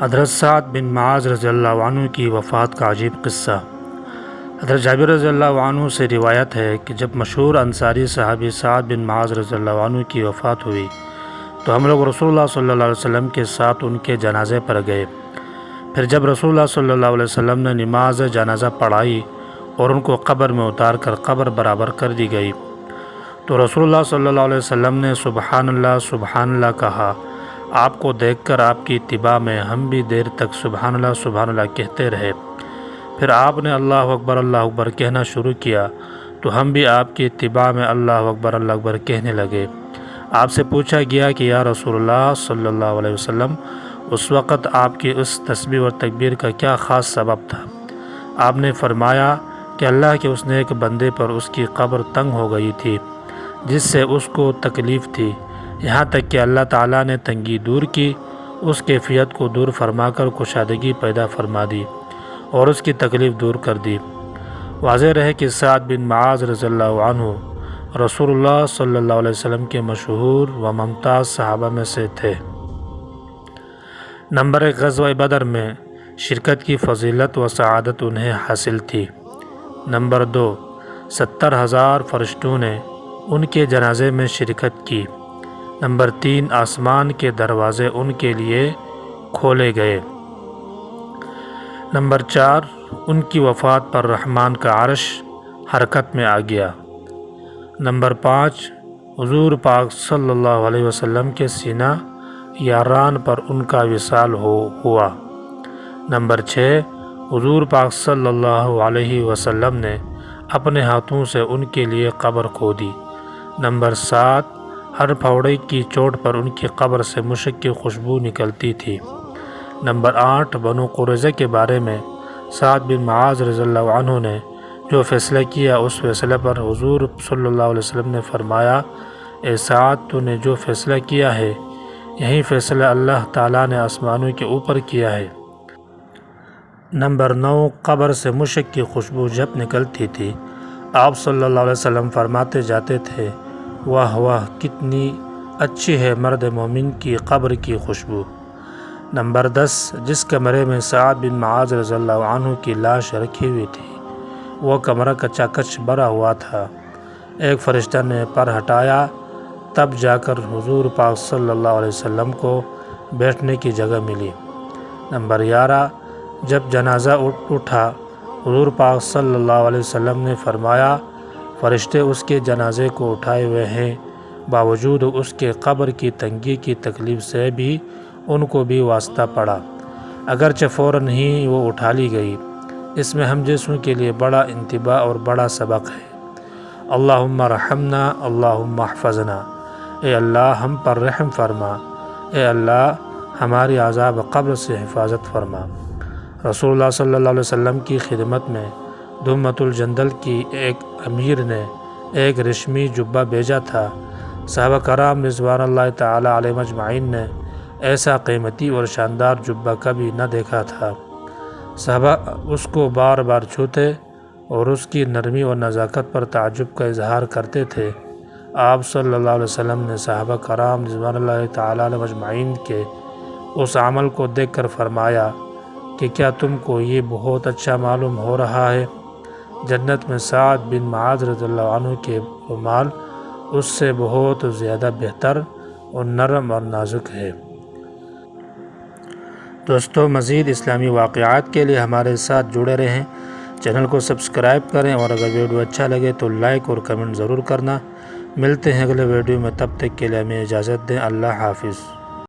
حضرت سعد بن معاذ رضی اللہ عنہ کی وفات کا عجیب قصہ۔ حضرت جابر رضی اللہ عنہ سے روایت ہے کہ جب مشہور انصاری صحابی سعد بن معاذ رضی اللہ عنہ کی وفات ہوئی تو ہم لوگ رسول اللہ صلی اللہ علیہ وسلم کے ساتھ ان کے جنازے پر گئے۔ پھر جب رسول اللہ صلی اللہ علیہ وسلم نے نماز جنازہ پڑھائی اور ان کو قبر میں اتار کر قبر برابر کر دی گئی تو رسول اللہ صلی اللہ علیہ وسلم نے سبحان اللہ کہا۔ آپ کو دیکھ کر آپ کی اتباع میں ہم بھی دیر تک سبحان اللہ کہتے رہے۔ پھر آپ نے اللہ اکبر کہنا شروع کیا تو ہم بھی آپ کی اتباع میں اللہ اکبر کہنے لگے۔ آپ سے پوچھا گیا کہ یا رسول اللہ صلی اللہ علیہ وسلم اس وقت آپ کی اس تسبیح اور تکبیر کا کیا خاص سبب تھا؟ آپ نے فرمایا کہ اللہ کے اس نیک بندے پر اس کی قبر تنگ ہو گئی تھی جس سے اس کو تکلیف تھی، یہاں تک کہ اللہ تعالیٰ نے تنگی دور کی، اس کیفیت کو دور فرما کر کشادگی پیدا فرما دی اور اس کی تکلیف دور کر دی۔ واضح رہے کہ سعد بن معاذ رضی اللہ عنہ رسول اللہ صلی اللہ علیہ وسلم کے مشہور و ممتاز صحابہ میں سے تھے۔ نمبر 1، غزوہ بدر میں شرکت کی فضیلت و سعادت انہیں حاصل تھی۔ نمبر 2، 70,000 فرشتوں نے ان کے جنازے میں شرکت کی۔ نمبر 3، آسمان کے دروازے ان کے لیے کھولے گئے۔ نمبر 4، ان کی وفات پر رحمان کا عرش حرکت میں آ گیا۔ نمبر 5، حضور پاک صلی اللہ علیہ وسلم کے سینہ یاران پر ان کا وصال ہوا۔ نمبر 6، حضور پاک صلی اللہ علیہ وسلم نے اپنے ہاتھوں سے ان کے لیے قبر کھودی۔ نمبر 7، ہر پھوڑے کی چوٹ پر ان کی قبر سے مشک کی خوشبو نکلتی تھی۔ نمبر 8، بنو قریظہ کے بارے میں سعد بن معاذ رضی اللہ عنہ نے جو فیصلہ کیا اس فیصلے پر حضور صلی اللہ علیہ وسلم نے فرمایا، اے سعد تو نے جو فیصلہ کیا ہے یہی فیصلہ اللہ تعالیٰ نے آسمانوں کے اوپر کیا ہے۔ نمبر 9، قبر سے مشک کی خوشبو جب نکلتی تھی آپ صلی اللہ علیہ وسلم فرماتے جاتے تھے، واہ واہ کتنی اچھی ہے مرد مومن کی قبر کی خوشبو۔ نمبر 10، جس کمرے میں سعد بن معاذ رضی اللہ عنہ کی لاش رکھی ہوئی تھی وہ کمرہ کچا کچ بھرا ہوا تھا۔ ایک فرشتہ نے پر ہٹایا تب جا کر حضور پاک صلی اللہ علیہ وسلم کو بیٹھنے کی جگہ ملی۔ نمبر 11، جب جنازہ اٹھا حضور پاک صلی اللہ علیہ وسلم نے فرمایا، فرشتے اس کے جنازے کو اٹھائے ہوئے ہیں، باوجود اس کے قبر کی تنگی کی تکلیف سے بھی ان کو بھی واسطہ پڑا، اگرچہ فوراً ہی وہ اٹھا لی گئی۔ اس میں ہم جیسوں کے لیے بڑا انتباہ اور بڑا سبق ہے۔ اللہم رحمنا اللہم احفظنا، اے اللہ ہم پر رحم فرما، اے اللہ ہماری عذاب قبر سے حفاظت فرما۔ رسول اللہ صلی اللہ علیہ وسلم کی خدمت میں دمت الجندل کی ایک امیر نے ایک ریشمی جبہ بھیجا تھا۔ صحابہ کرام رضوان اللہ تعالی علیہم اجمعین نے ایسا قیمتی اور شاندار جبہ کبھی نہ دیکھا تھا۔ صحابہ اس کو بار بار چھوتے اور اس کی نرمی اور نزاکت پر تعجب کا اظہار کرتے تھے۔ آپ صلی اللہ علیہ وسلم نے صحابہ کرام رضوان اللہ تعالی علیہم اجمعین کے اس عمل کو دیکھ کر فرمایا کہ کیا تم کو یہ بہت اچھا معلوم ہو رہا ہے؟ جنت میں سعد بن معاذ رضی اللہ عنہ کے مال اس سے بہت زیادہ بہتر اور نرم اور نازک ہے۔ دوستو، مزید اسلامی واقعات کے لیے ہمارے ساتھ جڑے رہیں، چینل کو سبسکرائب کریں اور اگر ویڈیو اچھا لگے تو لائک اور کمنٹ ضرور کرنا۔ ملتے ہیں اگلے ویڈیو میں، تب تک کے لیے ہمیں اجازت دیں۔ اللہ حافظ۔